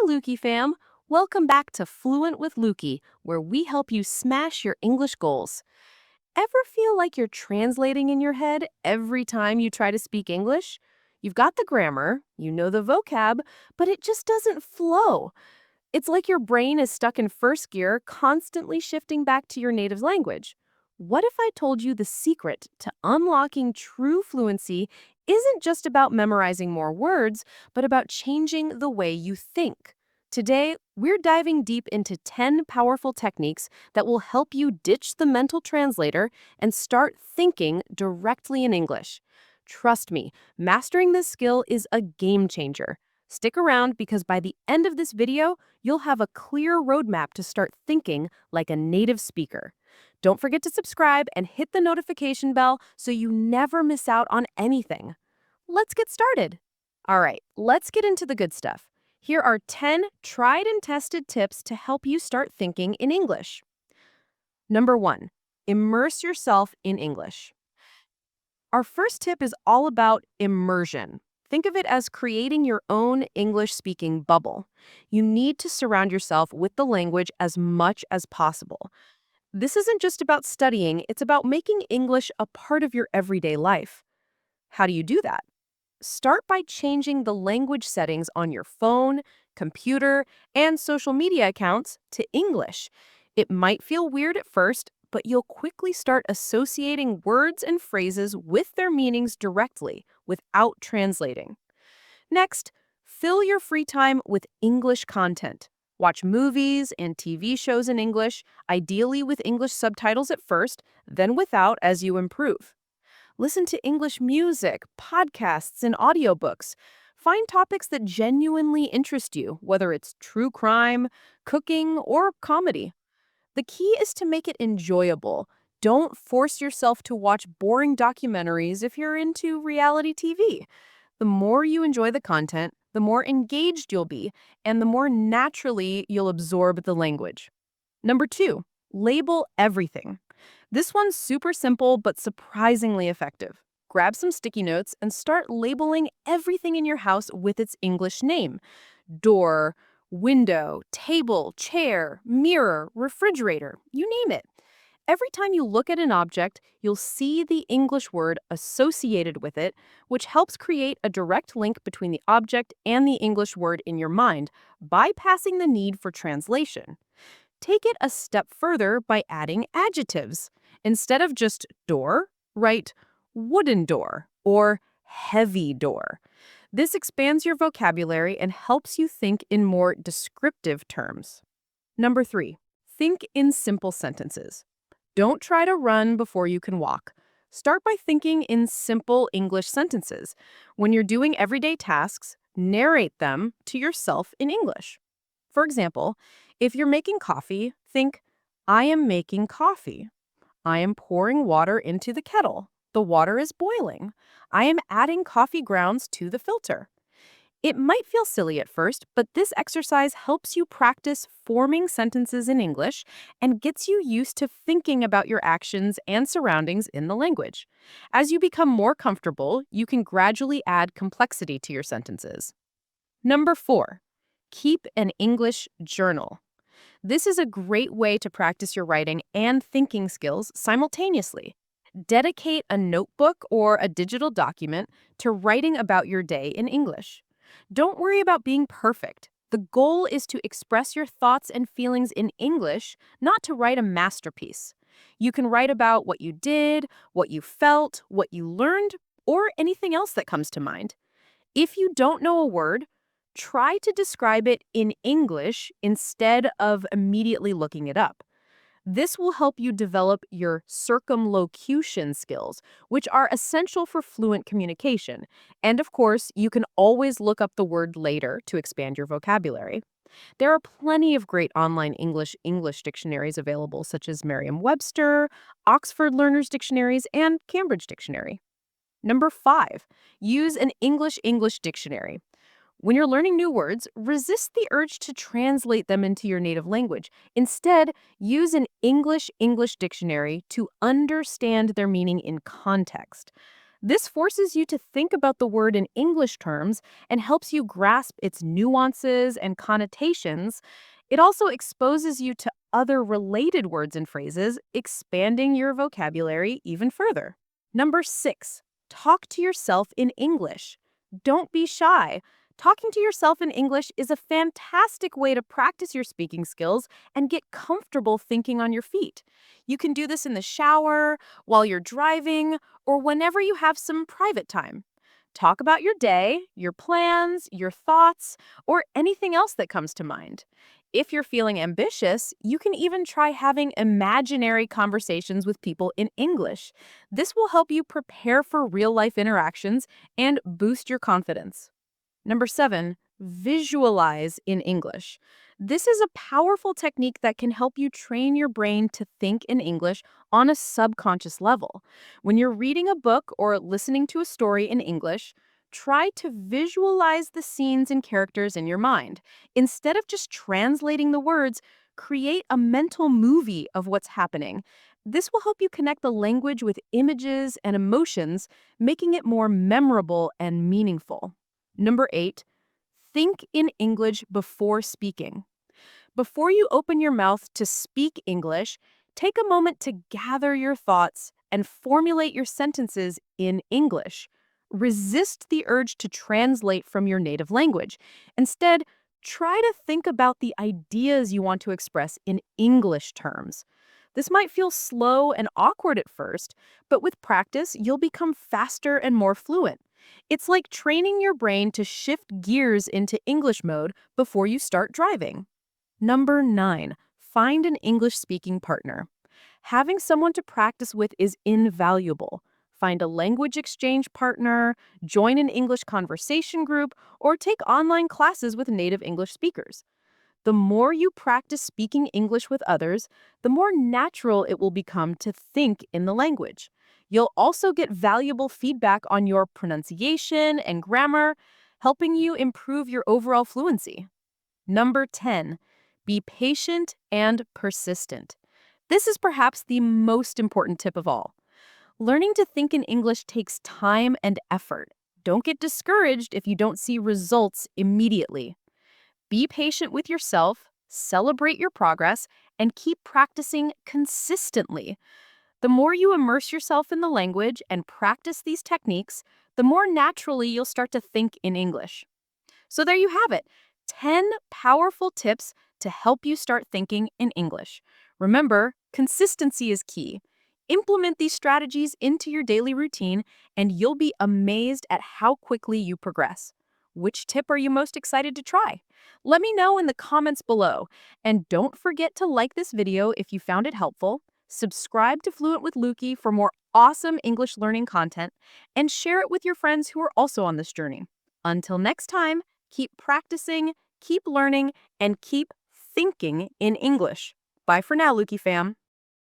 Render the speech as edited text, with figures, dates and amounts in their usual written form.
Looki fam! Welcome back to Fluent with Looki, where we help you smash your English goals. Ever feel like you're translating in your head every time you try to speak English? You've got the grammar, you know the vocab, but it just doesn't flow. It's like your brain is stuck in first gear, constantly shifting back to your native language. What if I told you the secret to unlocking true fluency isn't just about memorizing more words, but about changing the way you think? Today, we're diving deep into 10 powerful techniques that will help you ditch the mental translator and start thinking directly in English. Trust me, mastering this skill is a game changer. Stick around because by the end of this video, you'll have a clear roadmap to start thinking like a native speaker. Don't forget to subscribe and hit the notification bell so you never miss out on anything. Let's get started. All right, let's get into the good stuff. Here are 10 tried and tested tips to help you start thinking in English. Number 1, immerse yourself in English. Our first tip is all about immersion. Think of it as creating your own English-speaking bubble. You need to surround yourself with the language as much as possible. This isn't just about studying, it's about making English a part of your everyday life. How do you do that? Start by changing the language settings on your phone, computer, and social media accounts to English. It might feel weird at first, but you'll quickly start associating words and phrases with their meanings directly without translating. Next, fill your free time with English content. Watch movies and TV shows in English, ideally with English subtitles at first, then without as you improve. Listen to English music, podcasts, and audiobooks. Find topics that genuinely interest you, whether it's true crime, cooking, or comedy. The key is to make it enjoyable. Don't force yourself to watch boring documentaries if you're into reality TV. The more you enjoy the content, the more engaged you'll be, and the more naturally you'll absorb the language. Number 2, label everything. This one's super simple but surprisingly effective. Grab some sticky notes and start labeling everything in your house with its English name. Door, window, table, chair, mirror, refrigerator, you name it. Every time you look at an object, you'll see the English word associated with it, which helps create a direct link between the object and the English word in your mind, bypassing the need for translation. Take it a step further by adding adjectives. Instead of just door, write wooden door or heavy door. This expands your vocabulary and helps you think in more descriptive terms. Number 3, think in simple sentences. Don't try to run before you can walk. Start by thinking in simple English sentences. When you're doing everyday tasks, narrate them to yourself in English. For example, if you're making coffee, think, I am making coffee. I am pouring water into the kettle. The water is boiling. I am adding coffee grounds to the filter. It might feel silly at first, but this exercise helps you practice forming sentences in English and gets you used to thinking about your actions and surroundings in the language. As you become more comfortable, you can gradually add complexity to your sentences. Number 4, keep an English journal. This is a great way to practice your writing and thinking skills simultaneously. Dedicate a notebook or a digital document to writing about your day in English. Don't worry about being perfect. The goal is to express your thoughts and feelings in English, not to write a masterpiece. You can write about what you did, what you felt, what you learned, or anything else that comes to mind. If you don't know a word, try to describe it in English instead of immediately looking it up. This will help you develop your circumlocution skills, which are essential for fluent communication. And of course, you can always look up the word later to expand your vocabulary. There are plenty of great online English dictionaries available, such as Merriam-Webster, Oxford Learners Dictionaries, and Cambridge Dictionary. Number 5, use an English dictionary. When you're learning new words, resist the urge to translate them into your native language. Instead, use an English dictionary to understand their meaning in context. This forces you to think about the word in English terms and helps you grasp its nuances and connotations. It also exposes you to other related words and phrases, expanding your vocabulary even further. Number 6, talk to yourself in English. Don't be shy. Talking to yourself in English is a fantastic way to practice your speaking skills and get comfortable thinking on your feet. You can do this in the shower, while you're driving, or whenever you have some private time. Talk about your day, your plans, your thoughts, or anything else that comes to mind. If you're feeling ambitious, you can even try having imaginary conversations with people in English. This will help you prepare for real life interactions and boost your confidence. Number 7, visualize in English. This is a powerful technique that can help you train your brain to think in English on a subconscious level. When you're reading a book or listening to a story in English, try to visualize the scenes and characters in your mind. Instead of just translating the words, create a mental movie of what's happening. This will help you connect the language with images and emotions, making it more memorable and meaningful. Number 8, think in English before speaking. Before you open your mouth to speak English, take a moment to gather your thoughts and formulate your sentences in English. Resist the urge to translate from your native language. Instead, try to think about the ideas you want to express in English terms. This might feel slow and awkward at first, but with practice, you'll become faster and more fluent. It's like training your brain to shift gears into English mode before you start driving. Number 9, find an English speaking partner. Having someone to practice with is invaluable. Find a language exchange partner, join an English conversation group, or take online classes with native English speakers. The more you practice speaking English with others, the more natural it will become to think in the language. You'll also get valuable feedback on your pronunciation and grammar, helping you improve your overall fluency. Number 10, be patient and persistent. This is perhaps the most important tip of all. Learning to think in English takes time and effort. Don't get discouraged if you don't see results immediately. Be patient with yourself, celebrate your progress, and keep practicing consistently. The more you immerse yourself in the language and practice these techniques, the more naturally you'll start to think in English. So there you have it, 10 powerful tips to help you start thinking in English. Remember, consistency is key. Implement these strategies into your daily routine, and you'll be amazed at how quickly you progress. Which tip are you most excited to try? Let me know in the comments below. And don't forget to like this video if you found it helpful, subscribe to Fluent with Looki for more awesome English learning content, and share it with your friends who are also on this journey. Until next time, keep practicing, keep learning, and keep thinking in English. Bye for now, Looki fam.